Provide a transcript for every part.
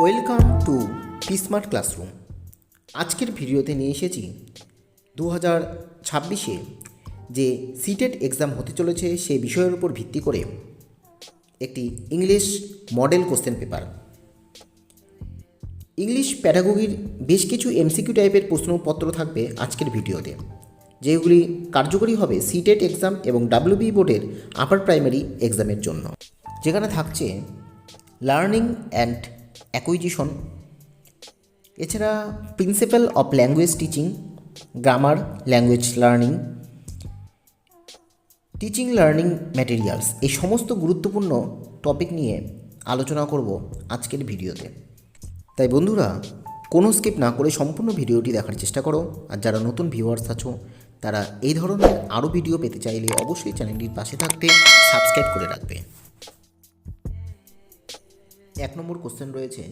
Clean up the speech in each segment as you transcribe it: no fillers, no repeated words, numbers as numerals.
Welcome to smart classroom. আজকের ভিডিওতে নিয়ে এসেছি 2026-এ যে সিটেট এক্সাম হতে চলেছে সেই বিষয়ের উপর ভিত্তি করে একটি English model question paper. English প্যাডাগোগির বেশ কিছু এমসিকিউ টাইপের প্রশ্নপত্র থাকবে আজকের ভিডিওতে, যেগুলি কার্যকরী হবে সিটেট এক্সাম এবং ডাব্লিউবি বোর্ডের আপার প্রাইমারি এক্সামের জন্য, যেখানে থাকছে লার্নিং অ্যান্ড অ্যাকুইজিশন, এছাড়া principal of language teaching, grammar, language learning, teaching learning materials, এই সমস্ত গুরুত্বপূর্ণ টপিক নিয়ে আলোচনা করব আজকের ভিডিওতে। তাই বন্ধুরা, কোনো স্কিপ না করে সম্পূর্ণ ভিডিওটি দেখার চেষ্টা করো। আর যারা নতুন ভিউয়ার্স আছো তারা এই ধরনের আরও ভিডিও পেতে চাইলে অবশ্যই চ্যানেলটির পাশে থাকতে সাবস্ক্রাইব করে রাখবে। 1 নম্বর কোশ্চেন রয়েছে,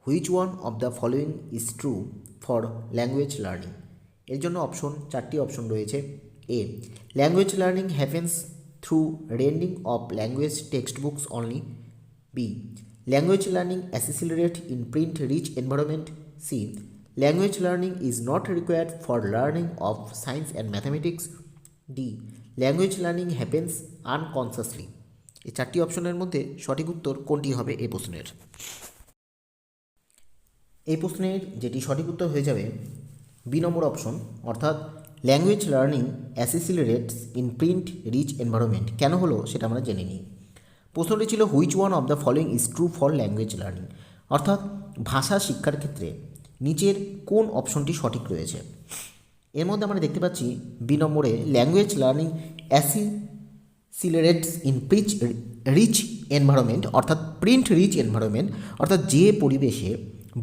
which one of the following is true for language learning. এর জন্য চারটি অপশন রয়েছে। A, language learning happens through reading of language textbooks only. B, language learning accelerate in print rich environment. C, language learning is not required for learning of science and mathematics. D, language learning happens unconsciously. এই চারটি অপশনের মধ্যে সঠিক উত্তর কোনটি হবে এই প্রশ্নের? এই প্রশ্নের যেটি সঠিক উত্তর হয়ে যাবে বি নম্বর অপশন, অর্থাৎ language learning accelerates in print rich environment. কেন হলো সেটা আমরা জেনে নিই। প্রশ্নটি ছিল which one of the following is true for language learning, অর্থাৎ ভাষা শিক্ষার ক্ষেত্রে নিচের কোন অপশনটি সঠিক রয়েছে। এর মধ্যে আমরা দেখতে পাচ্ছি বি নম্বরে language learning accelerates in rich environment, অর্থাৎ প্রিন্ট রিচ এনভায়রনমেন্ট, অর্থাৎ যে পরিবেশে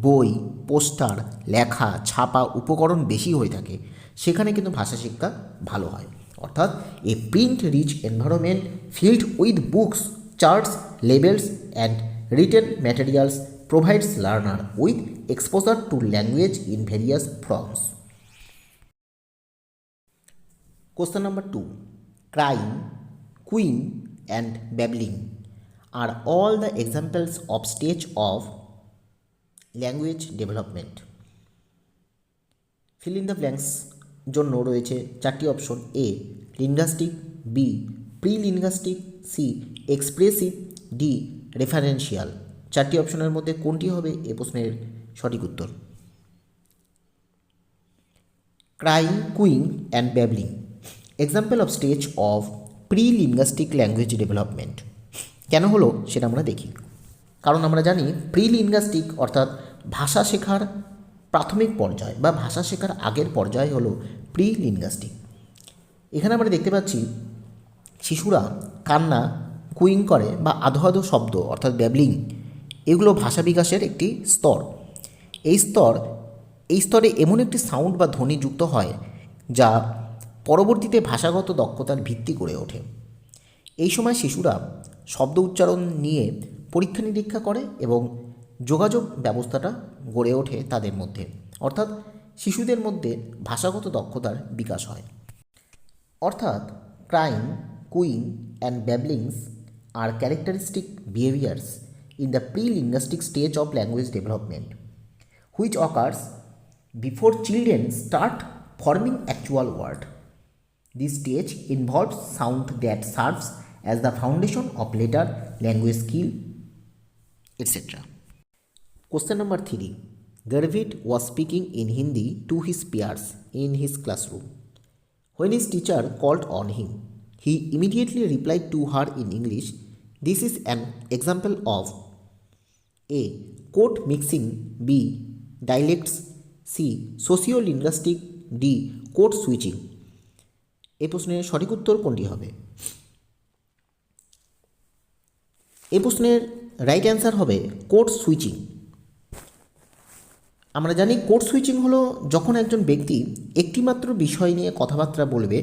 বই, পোস্টার, লেখা, ছাপা উপকরণ বেশি হয়ে থাকে সেখানে কিন্তু ভাষা শিক্ষা ভালো হয়। অর্থাৎ a print rich environment filled with books, charts, labels and written materials provides learner with exposure to language in various forms. Question number 2. Crying, cooing and babbling are all the examples of stage of language development. Fill in the blanks জন্য রয়েছে চারটি option. A, linguistic, B, pre-linguistic, C, expressive, D, referential. চারটি অপশনের মধ্যে কোনটি হবে এ প্রশ্নের সঠিক উত্তর? Crying, cooing and babbling example of stage of pre-linguistic language development. কেন হলো সেটা আমরা দেখি। কারণ আমরা জানি প্রি-লিঙ্গুইস্টিক অর্থাৎ ভাষা শেখার প্রাথমিক পর্যায় বা ভাষা শেখার আগের পর্যায় হলো প্রি-লিঙ্গুইস্টিক। এখানে আমরা দেখতে পাচ্ছি শিশুরা কান্না, কুইং করে বা আধো আধো শব্দ অর্থাৎ ব্যাবলিং, এগুলো ভাষা বিকাশের একটি স্তর। এই স্তরে এমন একটি সাউন্ড বা ধ্বনি যুক্ত হয় যা পরবর্তীতে ভাষাগত দক্ষতার ভিত্তি গড়ে ওঠে। এই সময় শিশুরা শব্দ উচ্চারণ নিয়ে পরীক্ষা নিরীক্ষা করে এবং যোগাযোগ ব্যবস্থাটা গড়ে ওঠে তাদের মধ্যে, অর্থাৎ শিশুদের মধ্যে ভাষাগত দক্ষতার বিকাশ হয়। অর্থাৎ crying, cooing and babblings are characteristic behaviours in the pre-linguistic stage of language development which occurs before children start forming actual word. This stage involves sound that serves as the foundation of later language skill, etc. Question number 3. Garvit was speaking in Hindi to his peers in his classroom. When his teacher called on him, he immediately replied to her in English. This is an example of A, quote mixing, B, dialects, C, sociolinguistic, D, code switching. এই প্রশ্নের সঠিক উত্তর কোনটি হবে? এই প্রশ্নের right answer হবে code switching. আমরা জানি কোড সুইচিং হলো যখন একজন ব্যক্তি একটিমাত্র বিষয় নিয়ে কথাবার্তা বলবে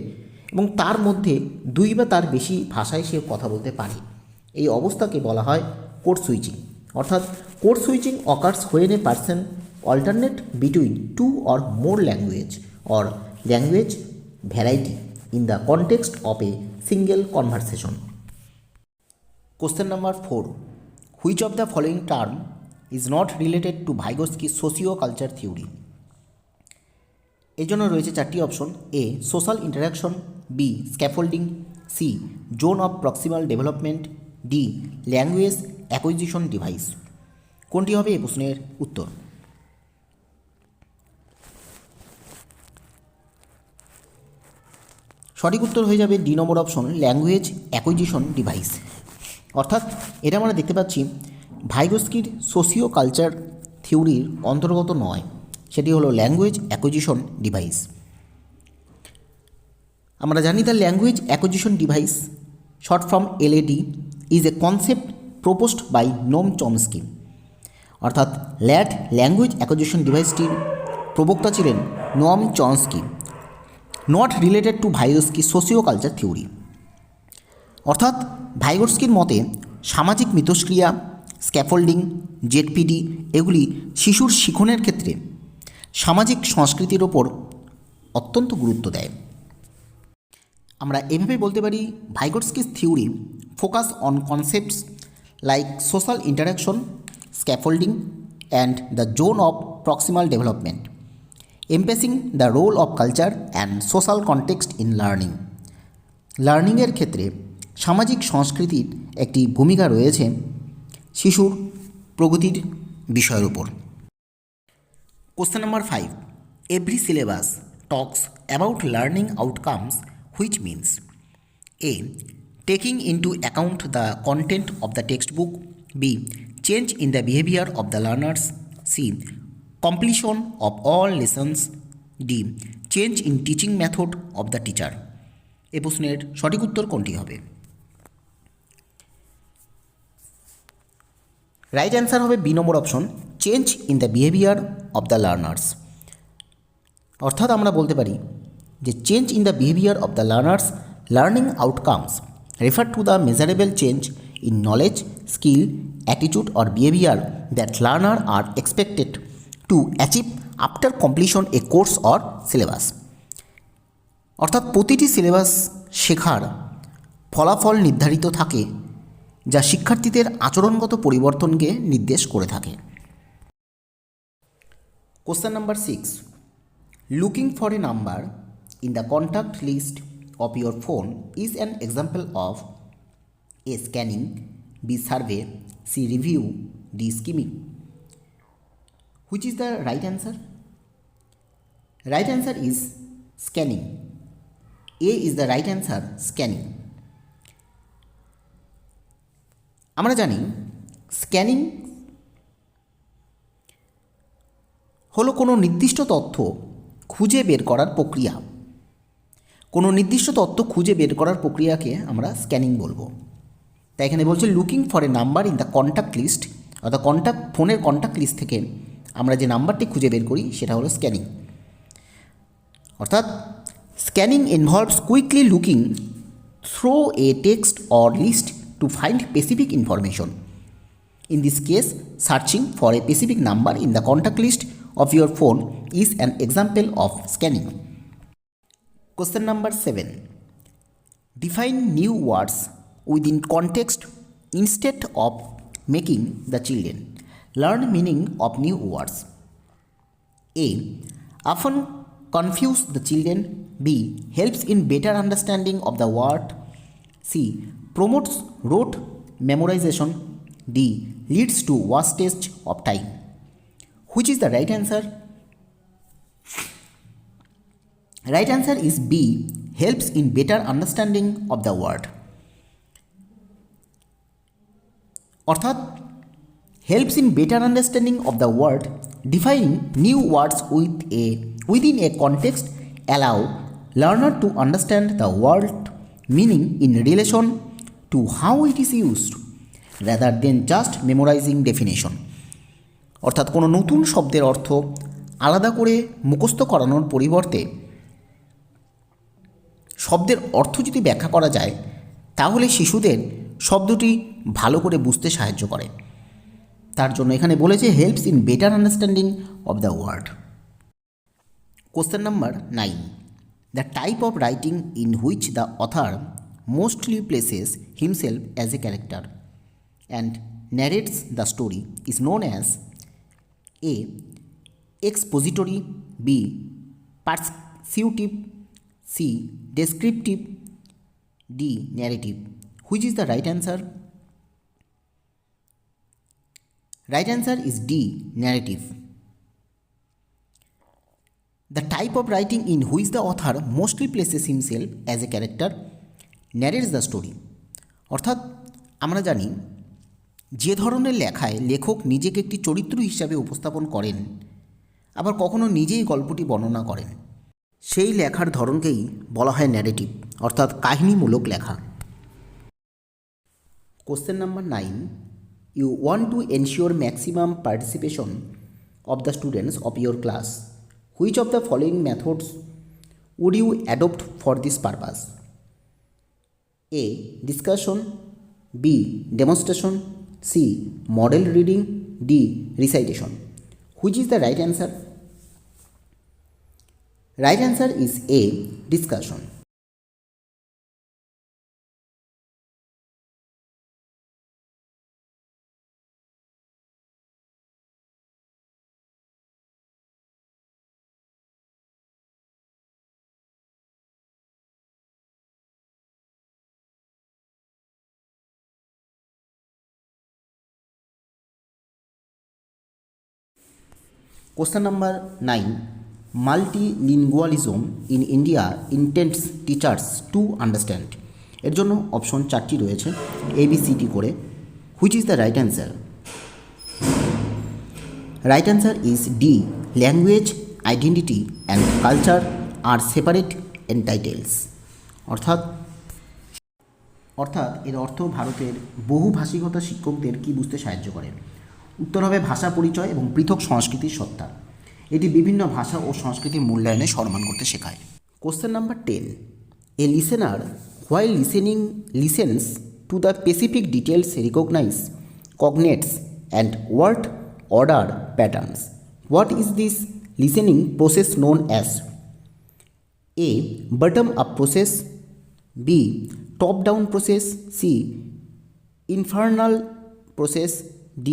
এবং তার মধ্যে দুই বা তার বেশি ভাষায় সে কথা বলতে পারে। এই অবস্থাকে বলা হয় কোড সুইচিং। অর্থাৎ code switching occurs when a person alternate between two or more language or language variety in the context of a single conversation. Question number 4. Which of the following term is not related to Vygotsky socio culture theory. এই জন্য রয়েছে চারটি option: A social interaction, B scaffolding, C zone of proximal development, D language acquisition device. কোনটি হবে এই প্রশ্নের উত্তর? সঠিক উত্তর হয়ে যাবে ডি নম্বর অপশন, ল্যাঙ্গুয়েজ অ্যাকুইজিশন ডিভাইস। অর্থাৎ এটা আমরা দেখতে পাচ্ছি ভাইগোস্কির সোশিও কালচার থিওরির অন্তর্গত নয়, সেটি হলো ল্যাঙ্গুয়েজ অ্যাকুইজিশন ডিভাইস। আমরা জানি the language acquisition device, short from LAD, is a concept proposed by Noam Chomsky. অর্থাৎ ল্যাঙ্গুয়েজ অ্যাকুইজিশন ডিভাইসটির প্রবক্তা ছিলেন Noam Chomsky, not related to Vygotsky socio culture theory. অর্থাৎ ভাইগোস্কির মতে সামাজিক মিথস্ক্রিয়া, স্ক্যাফোল্ডিং, ZPD এগুলি শিশুর শিখনের ক্ষেত্রে সামাজিক সংস্কৃতির ওপর অত্যন্ত গুরুত্ব দেয়। আমরা এভাবে বলতে পারি Vygotsky's theory focus on concepts like social interaction, scaffolding and the zone of proximal development, emphasising the role of culture and social context in learning. লার্নিংয়ের ক্ষেত্রে সামাজিক সংস্কৃতির একটি ভূমিকা রয়েছে শিশুর প্রগতির বিষয়ের উপর। Question number 5, every syllabus talks about learning outcomes, which means A taking into account the content of the textbook, B change in the behavior of the learners, C completion of all lessons, D change in teaching method of the teacher। এই প্রশ্নের সঠিক উত্তর কোনটি হবে? Right answer হবে B number option, change in the behaviour of the learners. অর্থাৎ আমরা বলতে পারি যে change in the behaviour of the learners learning outcomes refer to the measurable change in knowledge, skill, attitude or behaviour that learner are expected to achieve after completion a course or syllabus. অর্থাৎ প্রতিটি syllabus শেখার ফলাফল নির্ধারিত থাকে যা শিক্ষার্থীদের আচরণগত পরিবর্তনকে নির্দেশ করে থাকে। Question number 6, looking for a number in the contact list of your phone is an example of a scanning, B survey, C review, D skimming. Which is the right answer? Right answer is scanning. A is the right answer, scanning. আমরা জানি scanning হলো কোনো নির্দিষ্ট তথ্য খুঁজে বের করার প্রক্রিয়া। কোনো নির্দিষ্ট তথ্য খুঁজে বের করার প্রক্রিয়াকে আমরা স্ক্যানিং বলবো। তাই এখানে বলছে looking for a number in the contact list, অর্থাৎ ফোনের কন্ট্যাক্ট লিস্ট থেকে আমরা যে নাম্বারটি খুঁজে বের করি সেটা হলো স্ক্যানিং। অর্থাৎ scanning involves quickly looking through a text or list to find specific information. In this case, searching for a specific number in the contact list of your phone is an example of scanning. Question number 7. Define new words within context instead of making the children learn meaning of new words. A. Often confuse the children. B. Helps in better understanding of the word. C. Promotes rote memorization. D. Leads to wastage of time. Which is the right answer? Right answer is B. Helps in better understanding of the word. অর্থাৎ helps in better understanding of the word, defining new words within a context allow learner to understand the word meaning in relation to how it is used rather than just memorizing definition. অর্থাৎ কোনো নতুন শব্দের অর্থ আলাদা করে মুখস্থ করানোর পরিবর্তে শব্দের অর্থ যদি ব্যাখ্যা করা যায় তাহলে শিশুদের শব্দটি ভালো করে বুঝতে সাহায্য করে। তার জন্য এখানে বলেছে helps in better understanding of the word. Question number 9. The type of writing in which the author mostly places himself as a character and narrates the story is known as A. Expository, B. Persuasive, C. Descriptive, D. Narrative. Which is the right answer? Right answer is D. Narrative. The type of writing in which the author mostly places himself as a character narrates the story. অর্থাৎ আমরা জানি যে ধরনের লেখায় লেখক নিজেকে একটি চরিত্র হিসাবে উপস্থাপন করেন, আবার কখনো নিজেই গল্পটি বর্ণনা করেন, সেই লেখার ধরনকেই বলা হয় ন্যারেটিভ, অর্থাৎ কাহিনীমূলক লেখা। Question number 9, you want to ensure maximum participation of the students of your class. Which of the following methods would you adopt for this purpose? A. Discussion, B. Demonstration, C. Model reading, D. Recitation. Which is the right answer? Right answer is A. Discussion. Question number 9. Multilingualism in India intends teachers to understand. এর জন্য option 4টি রয়েছে ABCD করে। Which is the right answer? Right answer is D. Language, identity and culture are separate entities. অর্থাৎ এর অর্থ ভারতের বহুভাষিকতা শিক্ষকদের কি বুঝতে সাহায্য করে? উত্তর হবে ভাষা পরিচয় এবং পৃথক সংস্কৃতির সত্তা। এটি বিভিন্ন ভাষা ও সংস্কৃতির মূল্যায়নে সম্মান করতে শেখায়। Question number 10. A listener while listens to the specific details recognize cognates and word order patterns. What is this listening process known as? A. Bottom up process, B. Top down process, C. Infernal process, D.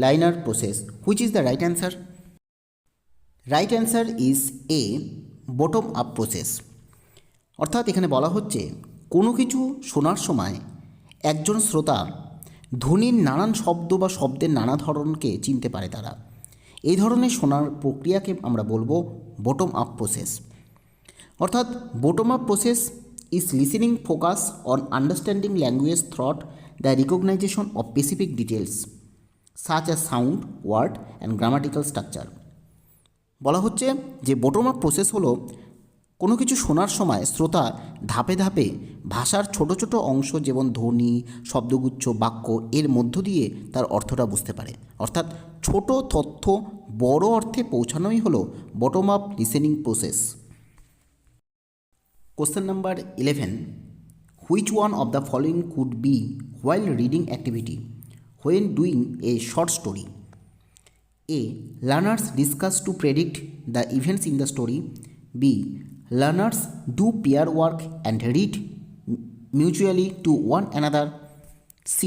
Linear process. Which is the right answer? Right answer is A. Bottom up process. অর্থাৎ এখানে বলা হচ্ছে কোনো কিছু শোনার সময় একজন শ্রোতা ধ্বনির নানান শব্দ বা শব্দের নানা ধরনকে চিনতে পারে তারা। এই ধরনের শোনার প্রক্রিয়াকে আমরা বলবো বটম আপ প্রসেস। অর্থাৎ bottom up process is listening focus on understanding language through the recognition of specific details such as sound, word and grammatical structure. বলা হচ্ছে যে বটম আপ প্রসেস হলো কোনো কিছু শোনার সময় শ্রোতা ধাপে ধাপে ভাষার ছোট ছোট অংশ যেমন ধ্বনি, শব্দগুচ্ছ, বাক্য এর মধ্য দিয়ে তার অর্থটা বুঝতে পারে। অর্থাৎ ছোট তথ্য বড় অর্থে পৌঁছানোই হলো bottom up listening process. Question number 11. Which one of the following could be while reading activity when doing a short story? A. Learners discuss to predict the events in the story. B. Learners do pair work and read mutually to one another. C.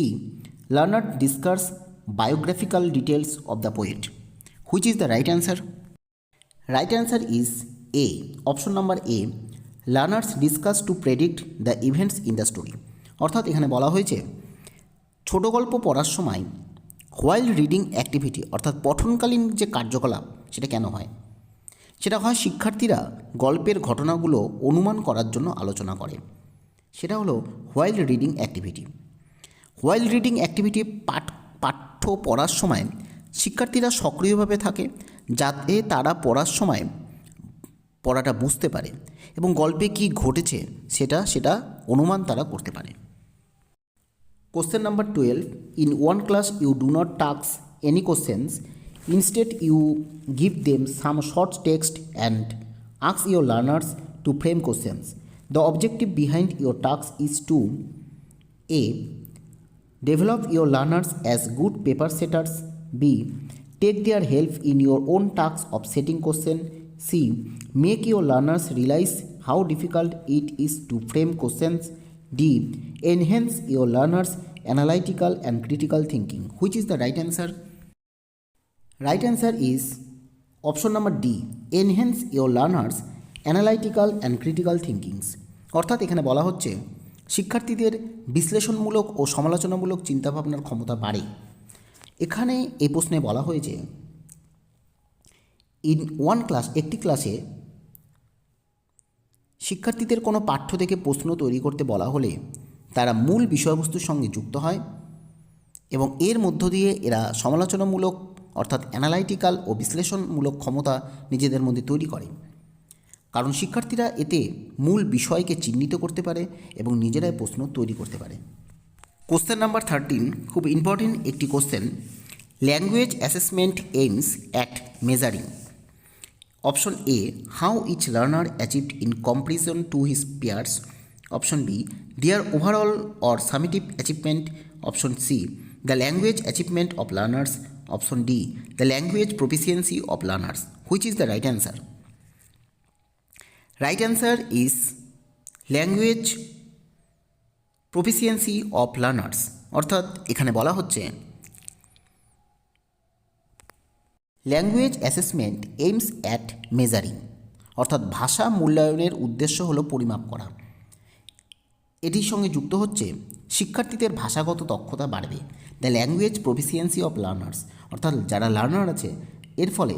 Learners discuss biographical details of the poet. Which is the right answer? Right answer is A. Option number A. Learners discuss to predict the events in the story. অর্থাৎ এখানে বলা হয়েছে ছোট গল্প পড়ার সময় while reading activity অর্থাৎ পঠনকালীন যে কার্যকলাপ সেটা কেন হয়? সেটা হয় শিক্ষার্থীরা গল্পের ঘটনাগুলো অনুমান করার জন্য আলোচনা করে। সেটা হলো while reading activity. While reading activity পাঠ্য পড়ার সময় শিক্ষার্থীরা সক্রিয়ভাবে থাকে যাতে তারা পড়ার সময় পড়াটা বুঝতে পারে এবং গল্পে কী ঘটেছে সেটা অনুমান তারা করতে পারে। Question number 12. In one class you do not task any questions. Instead you give them some short text and ask your learners to frame questions. The objective behind your task is to A. Develop your learners as good paper setters. B. Take their help in your own task of setting question. C. Make your learners realize how difficult it is to frame questions. D. Enhance your learners' analytical and critical thinking. Which is the right answer? Right answer is option number D, enhance your learners analytical and critical thinkings. অর্থাৎ এখানে বলা হচ্ছে শিক্ষার্থীদের বিশ্লেষণমূলক ও সমালোচনামূলক চিন্তাভাবনার ক্ষমতা বাড়ে। এখানে এই প্রশ্নে বলা হয়েছে ইন ওয়ান ক্লাস, একটি ক্লাসে শিক্ষার্থীদের কোনো পাঠ্য থেকে প্রশ্ন তৈরি করতে বলা হলে তারা মূল বিষয়বস্তুর সঙ্গে যুক্ত হয় এবং এর মধ্য দিয়ে এরা সমালোচনামূলক অর্থাৎ অ্যানালাইটিক্যাল ও বিশ্লেষণমূলক ক্ষমতা নিজেদের মধ্যে তৈরি করে। কারণ শিক্ষার্থীরা এতে মূল বিষয়কে চিহ্নিত করতে পারে এবং নিজেরাই প্রশ্ন তৈরি করতে পারে। কোশ্চেন নাম্বার 13 খুব ইম্পর্টেন্ট একটি question. Language assessment aims at measuring. Option A, how each learner achieved in comparison to his peers. Option B, their overall or summative achievement. Option C, the language achievement of learners. Option D, the language proficiency of learners. Which is the right answer? Right answer is language proficiency of learners. অর্থাৎ এখানে বলা হচ্ছে language assessment aims at measuring, অর্থাৎ ভাষা মূল্যায়নের উদ্দেশ্য হলো পরিমাপ করা। এটির সঙ্গে যুক্ত হচ্ছে শিক্ষার্থীদের ভাষাগত দক্ষতা বাড়বে। The language proficiency of learners, অর্থাৎ যারা লার্নার আছে এর ফলে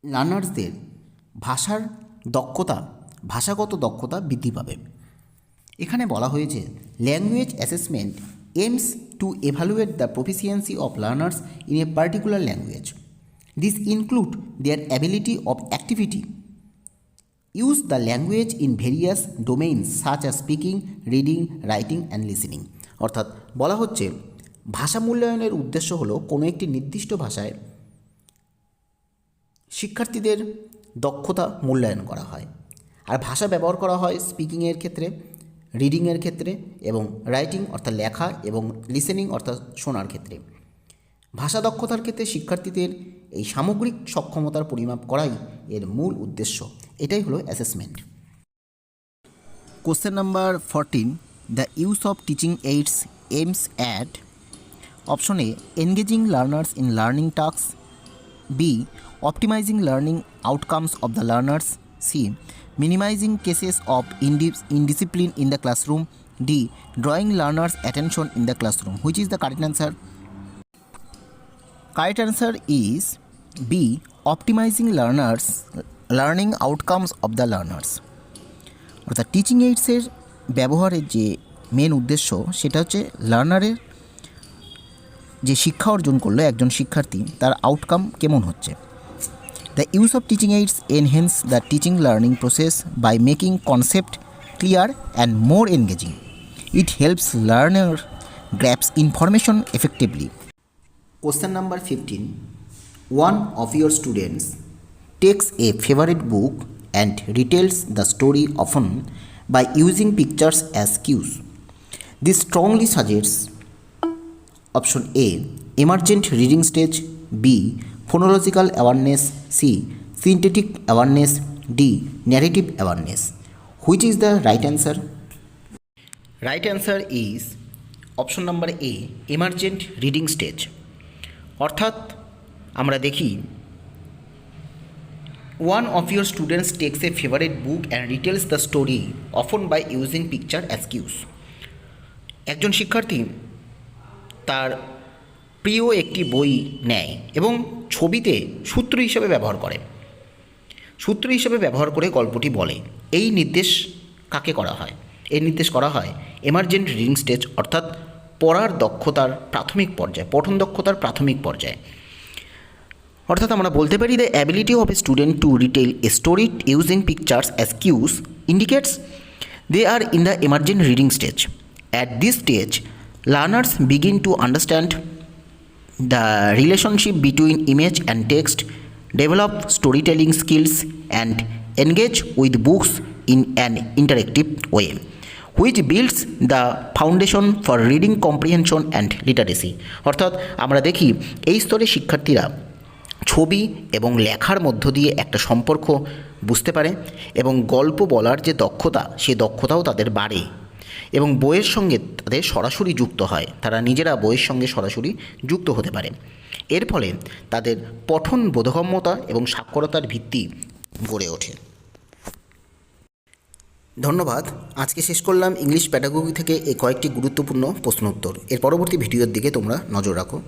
লার্নার্সদের ভাষার দক্ষতা, ভাষাগত দক্ষতা বৃদ্ধি পাবে। এখানে বলা হয়েছে language assessment aims to evaluate the proficiency of learners in a particular language. This include their ability of activity use the language in various domains such as speaking, reading, writing and listening। অর্থাৎ বলা হচ্ছে ভাষা মূল্যায়নের উদ্দেশ্য হলো কোনো একটি নির্দিষ্ট ভাষায় শিক্ষার্থীদের দক্ষতা মূল্যায়ন করা হয়। আর ভাষা ব্যবহার করা হয় স্পিকিংয়ের ক্ষেত্রে, রিডিংয়ের ক্ষেত্রে এবং রাইটিং অর্থাৎ লেখা এবং লিসেনিং অর্থাৎ শোনার ক্ষেত্রে। ভাষা দক্ষতার ক্ষেত্রে শিক্ষার্থীদের এই সামগ্রিক সক্ষমতার পরিমাপ করাই এর মূল উদ্দেশ্য। এটাই হলো assessment. Question number 14, the use of teaching aids aims at. Option A, engaging learners in learning task. B, optimising learning outcomes of the learners. C, minimising cases of indiscipline in the classroom. D, drawing learners attention in the classroom. Which is the correct answer? Correct answer is B, optimizing learning outcomes of the learners। অর্থাৎ teaching এইডসের ব্যবহারের যে main উদ্দেশ্য সেটা হচ্ছে লার্নারের যে শিক্ষা অর্জন করলো একজন শিক্ষার্থী তার আউটকাম কেমন হচ্ছে। The use of teaching aids enhance the teaching learning process by making concept clear and more engaging. It helps learner grasps information effectively. Question number 15, one of your students takes a favorite book and retells the story often by using pictures as cues. This strongly suggests option A, emergent reading stage. B, phonological awareness. C, synthetic awareness. D, narrative awareness. Which is the right answer? Right answer is option number A, emergent reading stage। অর্থাৎ আমরা দেখি one of your students takes a favourite book and retells the story often by using picture as cues. একজন শিক্ষার্থী তার প্রিয় একটি বই নেয় এবং ছবিতে সূত্র হিসেবে ব্যবহার করে, সূত্র হিসেবে ব্যবহার করে গল্পটি বলে। এই নির্দেশ কাকে করা হয়? এই নির্দেশ করা হয় এমার্জেন্ট রিডিং স্টেজ, অর্থাৎ পড়ার দক্ষতার প্রাথমিক পর্যায়ে, পঠন দক্ষতার প্রাথমিক পর্যায়ে। অর্থাৎ আমরা বলতে পারি the ability of a student to retell a story using pictures as cues indicates they are in the emergent reading stage. At this stage learners begin to understand the relationship between image and text, develop story telling skills and engage with books in an interactive way, which builds the foundation for reading comprehension and literacy. অর্থাৎ আমরা দেখি এই স্তরে শিক্ষার্থীরা ছবি এবং লেখার মধ্য দিয়ে একটা সম্পর্ক বুঝতে পারে এবং গল্প বলার যে দক্ষতা সেই দক্ষতাও তাদের বাড়ে। এবং বইয়ের সঙ্গে তাদের সরাসরি যুক্ত হয়, তারা নিজেরা বইয়ের সঙ্গে সরাসরি যুক্ত হতে পারে। এর ফলে তাদের পঠন বোধগম্যতা এবং সাক্ষরতার ভিত্তি গড়ে ওঠে। ধন্যবাদ। আজকে শেষ করলাম ইংলিশ প্যাডাগোজি থেকে এই কয়েকটি গুরুত্বপূর্ণ প্রশ্ন উত্তর। এর পরবর্তী ভিডিওর দিকে তোমরা নজর রাখো।